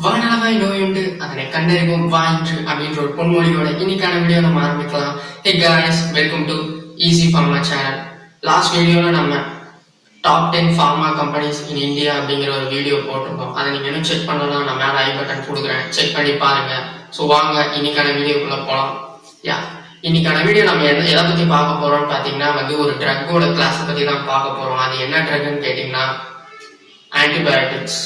வானளவாய் நோயுண்டு அதனை கண்டறிவோம் வா என்று அப்படின்ற ஒரு பொன்மொழியோட இன்னைக்கான வீடியோ நம்ம ஆரம்பிக்கலாம். Hey guys, welcome to easy pharma channel. Last வீடியோல நம்ம top 10 pharma companies in India அப்படிங்கிற ஒரு வீடியோ போட்டிருக்கோம். அதை நீங்க இன்னும் செக் பண்ணலாம், நான் மேல ஐ பட்டன் கொடுக்குறேன், செக் பண்ணி பாருங்க. ஸோ வாங்க இன்னைக்கான வீடியோக்குள்ள போகலாம். இன்னைக்கான வீடியோ நம்ம எதை பத்தி பார்க்க போறோம்னு பாத்தீங்கன்னா ஒரு ட்ரக்கோட கிளாஸ் பத்தி தான் பார்க்க போறோம். அது என்ன ட்ரக்னு கேட்டீங்கன்னா ஆன்டிபயோட்டிக்ஸ்.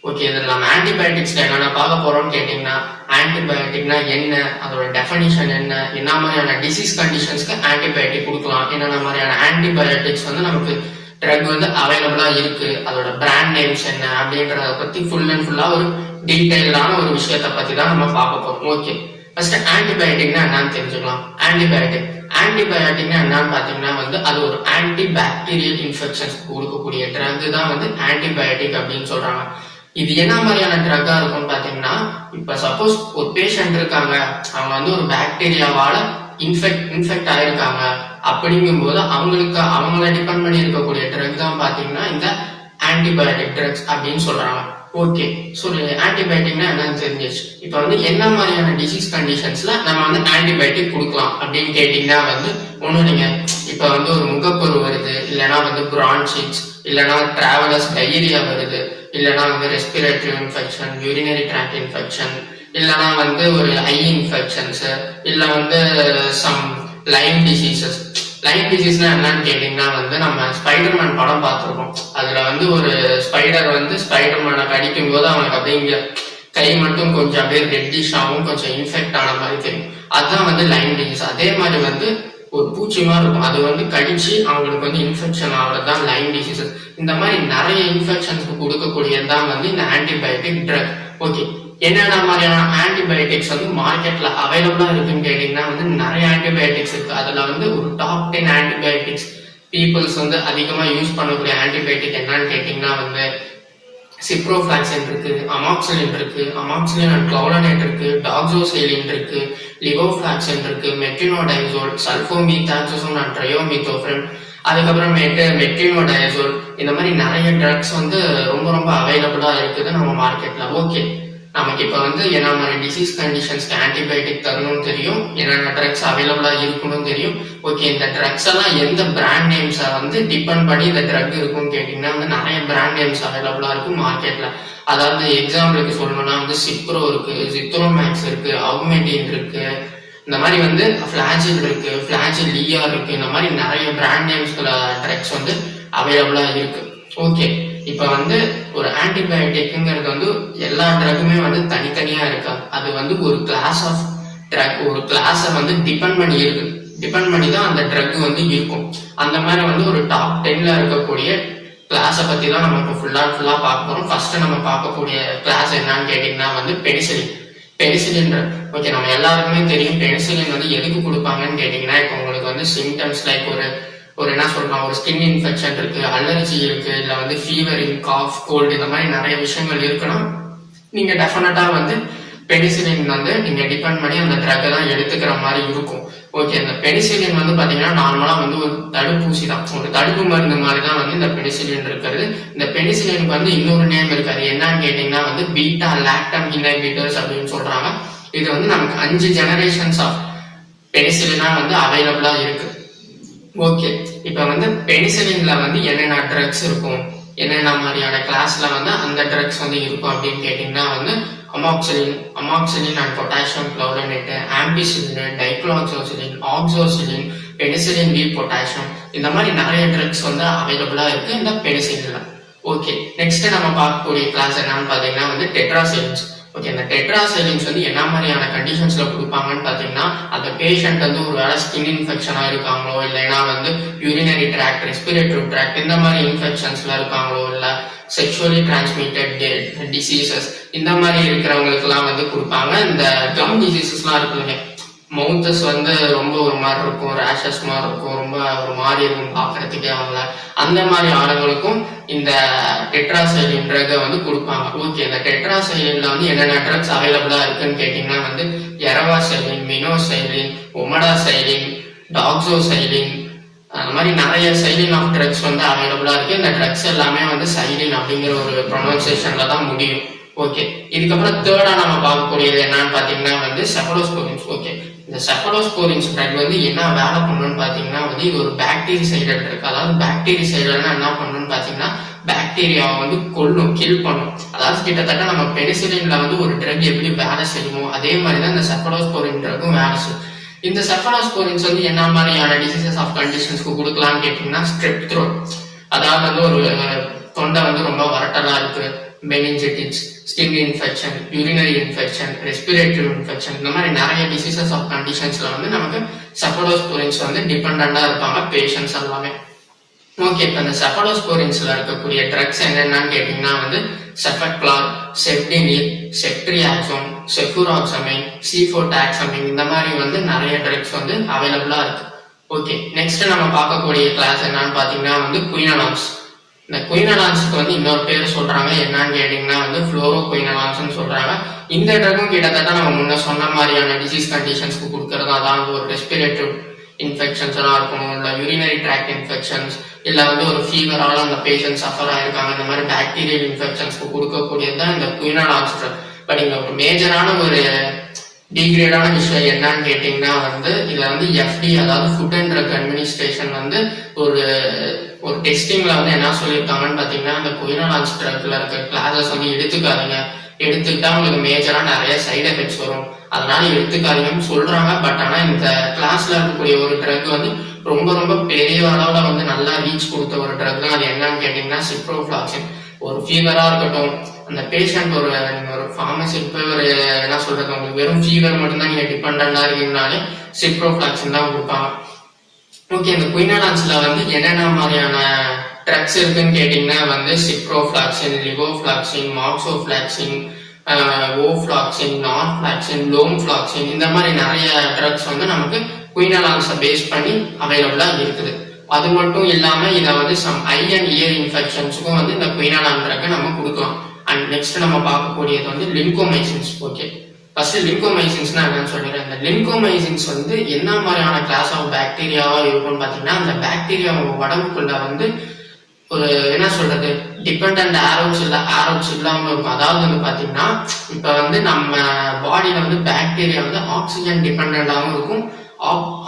ஓகே, இதில் நம்ம ஆன்டிபயோட்டிக்ஸ்ல என்னென்ன பார்க்க போறோம்னு கேட்டீங்கன்னா ஆன்டிபயோட்டிக்னா என்ன, அதோட டெஃபினிஷன் என்ன மாதிரியான டிசீஸ் கண்டிஷன்ஸ்க்கு ஆன்டிபயோட்டிக் கொடுக்கலாம், என்னென்ன மாதிரியான ஆன்டிபயோட்டிக்ஸ் நமக்கு ட்ரக் அவைலபிளா இருக்கு, அதோட பிராண்ட் நேம்ஸ் என்ன அப்படின்றத பத்தி ஃபுல் அண்ட் ஃபுல்லா ஒரு டீடைல்டான ஒரு விஷயத்தை பத்தி தான் நம்ம பார்க்க போறோம். ஓகே, ஃபர்ஸ்ட் ஆன்டிபயோட்டிக்னா என்னன்னு தெரிஞ்சுக்கலாம். ஆன்டிபயோட்டிக்னா என்னன்னு பாத்தீங்கன்னா அது ஒரு ஆன்டி பாக்டீரியல் இன்ஃபெக்ஷன்ஸ் கொடுக்கக்கூடிய ட்ரக் தான் ஆன்டிபயோட்டிக் அப்படின்னு சொல்றாங்க. இது என்ன மாதிரியான ட்ரக்கா இருக்கும்னு பாத்தீங்கன்னா, இப்ப சப்போஸ் ஒரு பேஷண்ட் இருக்காங்க, அவங்க ஒரு பாக்டீரியாவால இன்ஃபெக்ட் ஆயிருக்காங்க, அப்படிங்கும் போது அவங்கள டிபெண்ட் பண்ணி இருக்கக்கூடிய ட்ரக் தான் பாத்தீங்கன்னா இந்த ஆன்டிபயோட்டிக் ட்ரக்ஸ் அப்படின்னு சொல்றாங்க. ஓகே, ஸோ ஆன்டிபயோட்டிக்னா என்னன்னு தெரிஞ்சிச்சு. இப்ப என்ன மாதிரியான டிசீஸ் கண்டிஷன்ஸ்ல நம்ம ஆன்டிபயோட்டிக் கொடுக்கலாம் அப்படின்னு கேட்டீங்கன்னா ஒண்ணு, நீங்க இப்ப ஒரு முகப்பொரு வருது, இல்லைன்னா பிரான்சிட்ஸ், இல்லைன்னா டிராவலர்ஸ் டைரியா வருது, இல்லைன்னா respiratory infection, urinary tract infection, இல்லைன்னா ஒரு ஐ இன்ஃபெக்ஷன்ஸ், இல்ல சம் லைம் டிசீசஸ். லைம் டிசீஸ்னா என்னன்னு கேட்டீங்கன்னா நம்ம ஸ்பைடர்மேன் படம் பார்த்துருக்கோம். அதுல ஒரு ஸ்பைடர் ஸ்பைடர்மேனை கடிக்கும் போது அவனுக்கு அப்படிங்கிற கை மட்டும் கொஞ்சம் அப்படியே ரெட்டிஷ் ஆகும், கொஞ்சம் இன்ஃபெக்ட் ஆன மாதிரி தெரியும். அதுதான் லைம் டிசீஸ். அதே மாதிரி ஒரு பூச்சி மாதிரி இருக்கும், அது கடிச்சு அவங்களுக்கு இன்ஃபெக்ஷன் ஆகுறதுதான் லைம் டிசீசஸ். இந்த மாதிரி நிறைய இன்ஃபெக்ஷன்ஸ்க்கு கொடுக்கக்கூடியதுதான் இந்த ஆன்டிபயோட்டிக் ட்ரக். ஓகே, என்னென்ன மாதிரியான ஆன்டிபயோட்டிக்ஸ் மார்க்கெட்ல அவைலபிளா இருக்குன்னு கேட்டீங்கன்னா நிறைய ஆன்டிபயோட்டிக்ஸ் இருக்கு. அதுல ஒரு டாப் 10 ஆன்டிபயோட்டிக்ஸ் பீப்புள்ஸ் அதிகமா யூஸ் பண்ணக்கூடிய ஆன்டிபயோட்டிக் என்னன்னு கேட்டீங்கன்னா சிப்ரோஃபிளாக்சின் இருக்கு, அமாக்சிலின் இருக்கு, அமாக்சிலின் அண்ட் கிளவுடனேட் இருக்கு, டாக்ஸோசைலின் இருக்கு, லிவோஃபிளாக்சின் இருக்கு, மெட்ரினோடைசோல், சல்ஃபோமீதாக்சோசோன் அண்ட் ட்ரையோமித்தோஃபென், அதுக்கப்புறமேட்டு மெட்ரினோடைசோல். இந்த மாதிரி நிறைய ட்ரக்ஸ் ரொம்ப ரொம்ப அவைலபிளா இருக்குது நம்ம மார்க்கெட்ல. ஓகே, நமக்கு இப்ப என்ன மாதிரி டிசீஸ் கண்டிஷன்ஸ்க்கு ஆன்டிபயோட்டிக் தரணும்னு தெரியும், என்னென்ன ட்ரக்ஸ் அவைலபிளா இருக்கணும்னு தெரியும். ஓகே, இந்த ட்ரக்ஸ் எல்லாம் எந்த பிராண்ட் நேம்ஸை டிபெண்ட் பண்ணி இந்த ட்ரக் இருக்கும்னு கேட்டீங்கன்னா நிறைய பிராண்ட் நேம்ஸ் அவைலபிளா இருக்கும் மார்க்கெட்ல. அதாவது எக்ஸாம்பிளுக்கு சொல்லணும்னா சிப்ரோ இருக்கு, ஜித்ரோமேக்ஸ் இருக்கு, அவுமெடின் இருக்கு, இந்த மாதிரி ஃபிளாஜில் இருக்கு, ஃபிளாஜில் லியா இருக்கு. இந்த மாதிரி நிறைய பிராண்ட் நேம்ஸ்ல ட்ரக்ஸ் அவைலபிளா இருக்கு. ஓகே, இப்ப ஒரு ஆன்டிபயோட்டிக்ங்கிறது எல்லா ட்ரக்குமே தனித்தனியா இருக்கு. அது ஒரு கிளாஸ் ஆஃப் ட்ரக், ஒரு கிளாஸை டிபெண்ட் பண்ணி இருக்கு, டிபெண்ட் பண்ணி தான் அந்த ட்ரக் இருக்கும். அந்த மாதிரி ஒரு டாப் 10ல இருக்கக்கூடிய கிளாஸை பத்தி தான் நம்ம இப்போ ஃபுல்லா பார்க்க போறோம். ஃபர்ஸ்ட் நம்ம பார்க்கக்கூடிய கிளாஸ் என்னன்னு கேட்டீங்கன்னா பெனிசிலின். பெனிசிலின். ஓகே, நம்ம எல்லாருக்குமே தெரியும் பெனிசிலின் எதுக்கு கொடுப்பாங்கன்னு கேட்டீங்கன்னா, இப்போ உங்களுக்கு சிம்டம்ஸ் லைக் ஒரு என்ன சொல்லலாம், ஒரு ஸ்கின் இன்ஃபெக்ஷன் இருக்கு, அலர்ஜி இருக்கு, இல்ல ஃபீவரிங், காஃப், கோல்டு, இந்த மாதிரி நிறைய விஷயங்கள் இருக்குன்னா நீங்க டெஃபினட்டா பெனிசிலின் நீங்க டிபெண்ட் பண்ணி அந்த ட்ரக்கை தான் எடுத்துக்கிற மாதிரி இருக்கும். ஓகே, இந்த பெனிசிலின் பாத்தீங்கன்னா நார்மலா ஒரு தடுப்பூசி தான், ஒரு தடுப்பு மருந்து மாதிரி தான் இந்த பெனிசிலின் இருக்கிறது. இந்த பெனிசிலினுக்கு இன்னொரு நேம் இருக்கு. அது என்னன்னு கேட்டீங்கன்னா பீட்டா லாக்டம் இன்ஹிபிட்டர்ஸ் அப்படின்னு சொல்றாங்க. இது நமக்கு 5 ஜெனரேஷன்ஸ் ஆஃப் பெனிசிலினா அவைலபிளா இருக்கு. ஓகே, இப்ப பெனிசிலின்ல என்னென்ன ட்ரக்ஸ் இருக்கும், என்னென்ன மாதிரியான கிளாஸ்ல அந்த ட்ரக்ஸ் இருக்கும் அப்படின்னு கேட்டீங்கன்னா amoxicillin and potassium chlorinate, ampicillin, dicloxacillin, oxacillin, penicillin B potassium, இந்த மாதிரி நிறைய ட்ரக்ஸ் அவைலபிளா இருக்கு இந்த பெனிசிலின்ல. ஓகே, நெக்ஸ்ட் நம்ம பார்க்கக்கூடிய கிளாஸ் என்னன்னு பாத்தீங்கன்னா டெட்ராசைலின்ஸ். ஓகே, இந்த டெட்ராசைலின்ஸ் என்ன மாதிரியான கண்டிஷன்ஸ்ல கொடுப்பாங்கன்னு பாத்தீங்கன்னா, அந்த பேஷண்ட் ஒரு வேலை ஸ்கின் இன்ஃபெக்ஷனா இருக்காங்களோ, இல்லைன்னா யூரினரி ட்ராக்ட், ரெஸ்பிரேட்டரி ட்ராக்ட், இந்த மாதிரி இன்ஃபெக்ஷன்ஸ்ல இருக்காங்களோ, இல்ல செக்ஷுவலி டிரான்ஸ்மிட்டட் டிசீசஸ், இந்த மாதிரி இருக்கிறவங்களுக்கு எல்லாம் கொடுப்பாங்க. இந்த கம் டிசீசஸ் எல்லாம் இருக்குங்க, மவுத்தஸ் ரொம்ப ஒரு மாதிரி இருக்கும், ரேஷஸ் மாதிரி இருக்கும், ரொம்ப ஒரு மாதிரி இருக்கும் பாக்குறதுக்கே அவங்கள, அந்த மாதிரி ஆளுங்களுக்கும் இந்த டெட்ராசைலின் ட்ரக்கை கொடுப்பாங்க. ஓகே, இந்த டெட்ராசைலின்ல என்னென்ன ட்ரக்ஸ் அவைலபிளா இருக்குன்னு கேட்டீங்கன்னா எரவாசைலின், மினோசைலின், ஒமடாசைலின், டாக்ஸோசைலின், அந்த மாதிரி நிறைய சைலின் ஆஃப் ட்ரக்ஸ் அவைலபிளா இருக்கு. இந்த ட்ரக்ஸ் எல்லாமே சைலின் அப்படிங்கிற ஒரு ப்ரொனன்சியேஷன்ல தான் முடியும். ஓகே, இதுக்கப்புறம் தேர்டா நம்ம பார்க்கக்கூடியது என்னன்னு பாத்தீங்கன்னா வந்து செஃபலோஸ்போரின்ஸ். ஓகே, இந்த செஃபலோஸ்போரின்ஸ் ட்ரக் வந்து என்ன வேலை பண்ணணும்னு பாத்தீங்கன்னா வந்து இது ஒரு பாக்டீரிசைடல் இருக்கு. அதாவது பாக்டீரிசைடல்னா என்ன பண்ணணும்னு பாத்தீங்கன்னா பாக்டீரியாவை வந்து கொல்லும், கில் பண்ணும். அதாவது கிட்டத்தட்ட நம்ம பெனிசிலின்ல வந்து ஒரு ட்ரக் எப்படி வேலை செய்யுமோ அதே மாதிரிதான் இந்த செஃபலோஸ்போரின் ட்ரக்கும் வேலை செய்யும். இந்த செஃபலோஸ்போரின்ஸ் வந்து என்ன மாதிரியான டிசீசஸ் ஆஃப் கண்டிஷன்ஸ்க்கு கொடுக்கலாம்னு கேட்டீங்கன்னா ஸ்ட்ரெப் த்ரோட், அதாவது வந்து ஒரு தொண்டை வந்து ரொம்ப வரட்டலா இருக்கு, meningitis, skin infection, urinary infection, respiratory infection, இந்த மாதிரி நிறைய டிசீசஸ் ஆஃப் கண்டிஷன்ஸ்ல வந்து நமக்கு செஃபலோஸ்போரின்ஸ் வந்து டிபெண்டா இருப்பாங்க பேஷண்ட்ஸ் எல்லாமே. ஓகே, இப்போ இந்த செஃபலோஸ்போரின்ஸ்ல இருக்கக்கூடிய ட்ரக்ஸ் என்னென்னு கேட்டீங்கன்னா வந்து செஃபக்லார், செப்டினில், செப்ட்ரியாக்சோன், செஃபுராக்சமைன், சிஃபோடாக்சமைன், இந்த மாதிரி வந்து நிறைய ட்ரக்ஸ் வந்து அவைலபிளா இருக்கு. ஓகே, நெக்ஸ்ட் நம்ம பார்க்கக்கூடிய கிளாஸ் என்னன்னு பாத்தீங்கன்னா வந்து குயினலான்ஸ். இந்த குயினலான்ஸ்க்கு வந்து இன்னொரு பேர் சொல்றாங்க, என்னன்னு கேட்டீங்கன்னா வந்து ஃப்ளோரோகுயினலான்ஸ் சொல்றாங்க. இந்த ட்ரக்கும் கிட்டத்தட்ட நம்ம முன்ன சொன்ன மாதிரியான டிசீஸ் கண்டிஷன்ஸ்க்கு கொடுக்கறது, அதாவது ஒரு ரெஸ்பிரேட்டரி இன்ஃபெக்ஷன்ஸ் எல்லாம் இருக்கணும், இல்ல யூரினரி ட்ராக்ட் இன்ஃபெக்ஷன்ஸ், இல்ல வந்து ஒரு ஃபீவரால அந்த பேஷண்ட் சஃபர் ஆயிருக்காங்க, இந்த மாதிரி பாக்டீரியல் இன்ஃபெக்ஷன்ஸ்க்கு கொடுக்கக்கூடியது தான் இந்த குயினலான்ஸ் ட்ரக். பட் இங்க ஒரு மேஜரான ஒரு டிகிரேடான விஷயம் என்னன்னு கேட்டீங்கன்னா வந்து இதுல வந்து எஃப்டி, அதாவது ஃபுட் அண்ட் ட்ரக் அட்மினிஸ்ட்ரேஷன் வந்து ஒரு டெஸ்டிங்ல வந்து என்ன சொல்லியிருக்காங்கன்னு பாத்தீங்கன்னா இந்த குயினலான்ஸ் ட்ரக்ல இருக்க கிளாஸஸ் வந்து எடுத்துக்காதீங்க, எடுத்துக்கிட்டா உங்களுக்கு மேஜரா நிறைய சைடு எஃபெக்ட்ஸ் வரும், அதனால எடுத்துக்காதீங்கன்னு சொல்றாங்க. பட் ஆனா இந்த கிளாஸ்ல இருக்கக்கூடிய ஒரு ட்ரக் வந்து ரொம்ப ரொம்ப பெரிய அளவுல வந்து நல்லா ரீச் கொடுத்த ஒரு ட்ரக் தான். அது என்னன்னு கேட்டீங்கன்னா சிப்ரோஃப்ளாக்சின். ஒரு ஃபீவரா இருக்கட்டும், அந்த பேஷண்ட் ஒரு ஃபார்மசிக்கு போய் ஒரு என்ன சொல்றது, உங்களுக்கு வெறும் ஃபீவர் மட்டும்தான் நீங்க டிபெண்டா இருக்கீங்கனாலே சிப்ரோஃப்ளாக்சின் தான் கொடுப்பாங்க. ஓகே, இந்த குயினலான்ஸ்ல வந்து என்னென்ன மாதிரியான ட்ரக்ஸ் இருக்குன்னு கேட்டீங்கன்னா வந்து சிப்ரோஃப்ளாக்சின், லிவோஃப்ளாக்சின், மாக்சோஃப்ளாக்சின், ஓஃப்ளாக்சின், நார்ஃப்ளாக்சின், லோம்ஃப்ளாக்சின், இந்த மாதிரி நிறைய ட்ரக்ஸ் வந்து நமக்கு குயினலான்ஸை பேஸ் பண்ணி அவைலபிளா இருக்குது. அது மட்டும் இல்லாம இதை வந்து சம் ஐ அண்ட் இயர் இன்ஃபெக்ஷன்ஸுக்கும் வந்து இந்த குயினலான் ட்ரக்கை நம்ம கொடுக்கலாம். அண்ட் நெக்ஸ்ட் நம்ம பார்க்கக்கூடியது வந்து லின்கோமைசின்ஸ். ஓகே, ஃபர்ஸ்ட் லின்கோமைசின்ஸ்னா என்னன்னு சொல்லிடுறேன். இந்த லின்கோமைசின்ஸ் வந்து என்ன மாதிரியான கிளாஸ் ஆஃப் பாக்டீரியாவா இருக்கும்னு பாத்தீங்கன்னா அந்த பாக்டீரியா உடம்புக்குள்ள வந்து ஒரு என்ன சொல்றது டிபெண்டன்ட் ஆரோட்ஸ் இல்லாம இருக்கும். அதாவது வந்து பாத்தீங்கன்னா இப்ப வந்து நம்ம பாடியில வந்து பாக்டீரியா வந்து ஆக்சிஜன் டிபெண்டாவும் இருக்கும்,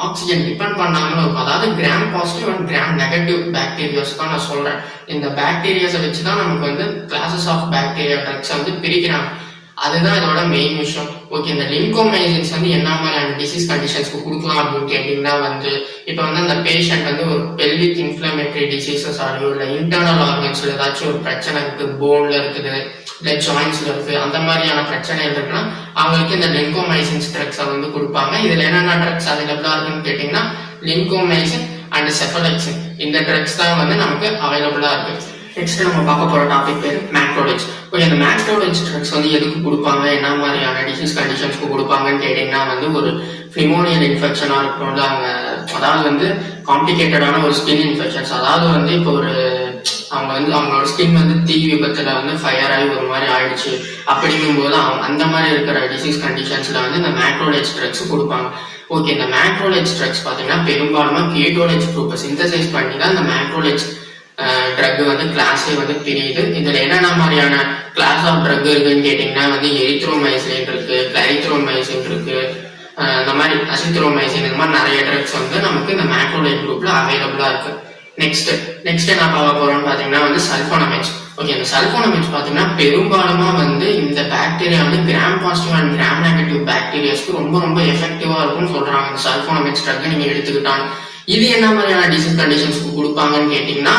ஆக்சிஜன் டிபெண்ட் பண்ணாமலும் இருக்கும். அதாவது gram positive and gram negative bacterias தான் நான் சொல்றேன். இந்த பாக்டீரியாஸை வச்சுதான் நமக்கு வந்து கிளாஸஸ் ஆஃப் பாக்டீரியா ட்ரக்ஸ் வந்து பிரிக்கிறாங்க. அதுதான் இதோட மெயின் விஷயம். ஓகே, இந்த லின்கோமைசின்ஸ் வந்து என்ன மாதிரியான டிசீஸ் கண்டிஷன்ஸ்க்கு கொடுக்கலாம் அப்படின்னு கேட்டீங்கன்னா வந்து இப்ப வந்து அந்த பேஷண்ட் வந்து ஒரு பெல்விக் இன்ஃபிளமேட்டரி டிசீசஸ் ஆடியோ இல்ல இன்டர்னல் ஆர்கன்ஸ்ல ஏதாச்சும் ஒரு பிரச்சனை இருக்கு, போன்ல இருக்குது இல்ல ஜாயின்ஸ்ல இருக்கு, அந்த மாதிரியான பிரச்சனைகள் இருக்குன்னா அவங்களுக்கு இந்த லின்கோமைசின்ஸ் ட்ரக்ஸை வந்து கொடுப்பாங்க. இதுல என்னென்ன ட்ரக்ஸ் அவைலபிளா இருக்குன்னு கேட்டீங்கன்னா லின்கோமைசின் அண்ட் செஃபலெக்சின், இந்த ட்ரக்ஸ் தான் வந்து நமக்கு அவைலபிளா இருக்கு. நெக்ஸ்ட் நம்ம பார்க்க போற டாபிக் பேர் மேக்ரோலேஜ். ஓகே, இந்த மேக்ரோலேஜ் ட்ரக்ஸ் வந்து எதுக்கு கொடுப்பாங்க, என்ன மாதிரியான டிசீஸ் கண்டிஷன்ஸ்க்கு கொடுப்பாங்கன்னு கேட்டீங்கன்னா வந்து ஒரு ஃபிமோனியல் இன்ஃபெக்ஷனா இருக்கணும்ல, அதாவது வந்து காம்ப்ளிகேட்டடான ஒரு ஸ்கின் இன்ஃபெக்ஷன்ஸ், அதாவது வந்து இப்போ ஒரு அவங்க வந்து அவங்களோட ஸ்கின் வந்து தீ விபத்துல வந்து ஃபயர் ஆகி ஒரு மாதிரி ஆயிடுச்சு, அப்படிங்கும் போது அந்த மாதிரி இருக்கிற டிசீஸ் கண்டிஷன்ஸ்ல வந்து இந்த மேக்ரோலேஜ் ட்ரக்ஸ் கொடுப்பாங்க. ஓகே, இந்த மேக்ரோலேஜ் ட்ரக்ஸ் பாத்தீங்கன்னா பெரும்பாலும் கேட்டோலேஜ் குரூப்பை சிந்தசைஸ் பண்ணி தான் இந்த மேக்ரோலேஜ் ட்ரக் வந்து கிளாஸே வந்து பிரியுது. இதுல என்னென்ன மாதிரியான கிளாஸ் ஆஃப் ட்ரக் இருக்குன்னு கேட்டீங்கன்னா வந்து எரித்ரோமைசின் இருக்கு, கிளைத்ரோமைசின் இருக்கு, இந்த மாதிரி அசித்ரோமைசின், இந்த மாதிரி நிறைய ட்ரக்ஸ் வந்து நமக்கு இந்த மேக்ரோலேஜ் குரூப்ல அவைலபிளா இருக்கு. நெக்ஸ்ட் என்ன பார்க்க போறோம்னு பாத்தீங்கன்னா வந்து சல்போனமைட்ஸ். ஓகே, இந்த சல்போனமைட்ஸ் பாத்தீங்கன்னா பெரும்பாலுமா வந்து இந்த பாக்டீரியா வந்து gram positive and gram negative பாக்டீரியாஸ்க்கு ரொம்ப ரொம்ப எஃபெக்டிவா இருக்கும்னு சொல்றாங்க. இந்த சல்போனமைட்ஸ் ட்ரக் நீங்க எடுத்துக்கிட்டாங்க. இது என்ன மாதிரியான டிசீஸ் கண்டிஷன்ஸ்க்கு கொடுப்பாங்கன்னு கேட்டீங்கன்னா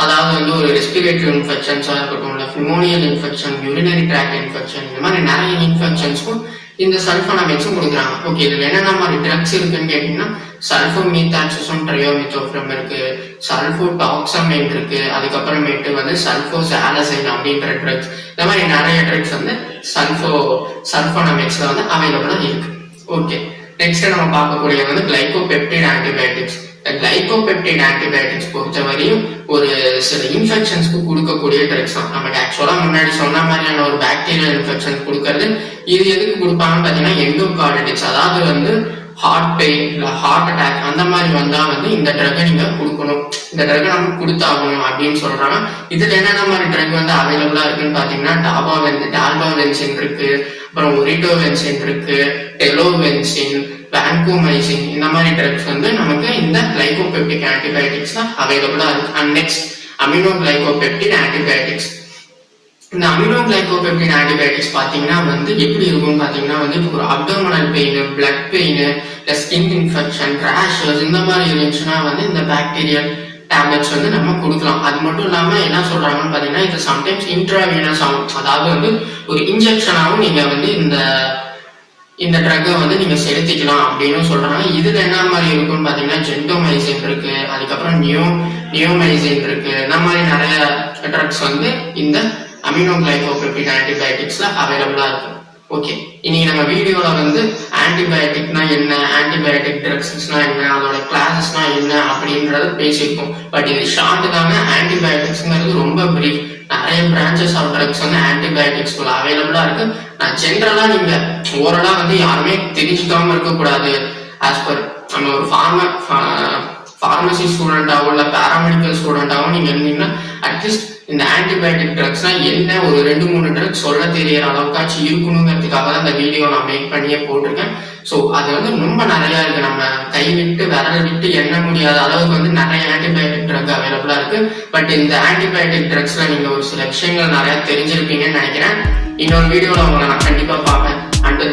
அதாவது வந்து ஒரு ரெஸ்பிரேட்டரி இன்ஃபெக்ஷன்ஸா இருக்கட்டும், இல்ல ஃபிமோனியல் இன்ஃபெக்ஷன், யூரினரி ட்ராக்ட் இன்ஃபெக்ஷன், இந்த மாதிரி நிறைய இன்ஃபெக்ஷன்ஸ்க்கும் இந்த சல்போனமைட்ஸும் கொடுக்குறாங்க. ஓகே, இதுல என்னென்ன மாதிரி ட்ரக்ஸ் இருக்குன்னு கேட்டீங்கன்னா சல்போமீத்தாக்சிசம் ட்ரையோமித்தோஃப்ரம் இருக்கு, சல்போடாக்சமைன் இருக்கு, அதுக்கப்புறமேட்டு வந்து சல்போசாலசைன் அப்படின்ற ட்ரக்ஸ், இந்த மாதிரி நிறைய ட்ரக்ஸ் வந்து சல்போனமைட்ஸ்ல வந்து அவைலபிளா இருக்கு. ஓகே, நெக்ஸ்ட் நம்ம பார்க்கக்கூடிய வந்து கிளைகோபெப்டைட் ஆன்டிபயோட்டிக்ஸ். கிளைகோபெப்டைட் ஆன்டிபயோட்டிக்ஸ் பொறுத்தவரையும் ஒரு சில இன்ஃபெக்ஷன்ஸ்க்கு கொடுக்கக்கூடிய ட்ரக்ஸ் தான். நமக்கு ஆக்சுவலா முன்னாடி சொன்ன மாதிரியான ஒரு பாக்டீரியல் இன்ஃபெக்ஷன் கொடுக்கறது. இது எதுக்கு கொடுப்பாங்கன்னு பாத்தீங்கன்னா எண்டோகார்டிட்டிஸ், அதாவது வந்து ஹார்ட் பெயின் இல்லை ஹார்ட் அட்டாக் அந்த மாதிரி வந்தால் வந்து இந்த ட்ரக்கை நீங்கள் கொடுக்கணும், இந்த ட்ரக்கை நம்ம கொடுத்தாகணும் அப்படின்னு சொல்கிறாங்க. இதில் என்னென்ன மாதிரி ட்ரக் வந்து அவைலபிளாக இருக்குன்னு பார்த்தீங்கன்னா டால்பாவென்சின் இருக்கு, அப்புறம் ஒரிட்டோவென்சின் இருக்கு, டெலோவென்சின், வான்கோமைசின் இந்த மாதிரி ட்ரக்ஸ் வந்து நமக்கு இந்த கிளைகோபெப்டிக் ஆன்டிபயோட்டிக்ஸ்ல அவைலபிளா இருக்கு. And next amino glycopeptide antibiotics. இந்த அமினோ கிளைகோபெப்டின் ஆன்டிபயோட்டிக்ஸ் பாத்தீங்கன்னா வந்து எப்படி இருக்கும்னு பாத்தீங்கன்னா வந்து இப்போ ஒரு அப்டோமினல் பெயின், பிளட் பெயின், இல்லை ஸ்கின் இன்ஃபெக்ஷன், ரேஷஸ் இந்த மாதிரி இருந்துச்சுன்னா வந்து இந்த பாக்டீரியல் டேப்லெட்ஸ் வந்து நம்ம கொடுக்கலாம். அது மட்டும் இல்லாம என்ன சொல்றாங்கன்னு பாத்தீங்கன்னா இது சம்டைம்ஸ் இன்ட்ராவீனஸ் ஆகும், அதாவது வந்து ஒரு இன்ஜெக்ஷனாகவும் நீங்க வந்து இந்த ட்ரக்கை வந்து நீங்க செலுத்திக்கலாம் அப்படின்னு சொல்றாங்க. இதுல என்ன மாதிரி இருக்கும்னு பாத்தீங்கன்னா ஜென்டோமைசின் இருக்கு, அதுக்கப்புறம் நியோமைசின் இருக்கு, இந்த மாதிரி நிறைய ட்ரக்ஸ் வந்து இந்த அமினோ கிளைகோபெப்டிக் ஆன்டிபயோட்டிக்ஸ்ல அவைலபிளா இருக்கு. ஓகே, இன்னைக்கு நம்ம வீடியோல வந்து ஆன்டிபயோட்டிக்னா என்ன, ஆன்டிபயோட்டிக் ட்ரக்ஸ்னா என்ன, அதோட கிளாஸஸ்னா என்ன அப்படின்றத பேசியிருக்கோம். பட் இது ஷார்ட் தாங்க. ஆன்டிபயோட்டிக்ஸ்ங்கிறது ரொம்ப பிரீஃப். நிறைய பிரான்ச்சஸ் ஆஃப் ட்ரக்ஸ் வந்து ஆன்டிபயோட்டிக்ஸ் அவைலபிளா இருக்கு. நான் ஜென்ரலா நீங்க ஓரளா வந்து யாருமே தெரிஞ்சுக்காம இருக்கக்கூடாது. ஆஸ் பர் நம்ம ஒரு ஃபார்மசி ஸ்டூடெண்டாவோ இல்ல பேராமெடிக்கல் ஸ்டூடெண்டாவோ நீங்க இருந்தீங்கன்னா அட்லீஸ்ட் இந்த ஆன்டிபயோட்டிக் ட்ரக்ஸ்னா என்ன ஒரு 2-3 ட்ரக்ஸ் சொல்ல தெரியற அளவுக்காச்சும் இருக்கணுங்கிறதுக்காக தான் இந்த வீடியோ நான் மேக் பண்ணியே போட்டிருக்கேன். ஸோ அது வந்து ரொம்ப நிறைய இருக்கு. நம்ம கை விட்டு விரல் விட்டு எண்ண முடியாத அளவுக்கு வந்து நிறைய ஆன்டிபயோட்டிக் ட்ரக் அவைலபிளா இருக்கு. பட் இந்த ஆன்டிபயோட்டிக் ட்ரக்ஸ்ல நீங்க ஒரு சில விஷயங்கள் நிறைய தெரிஞ்சிருப்பீங்கன்னு நினைக்கிறேன். இன்னொரு வீடியோல உங்களை நான் கண்டிப்பா பார்ப்பேன். அண்ட்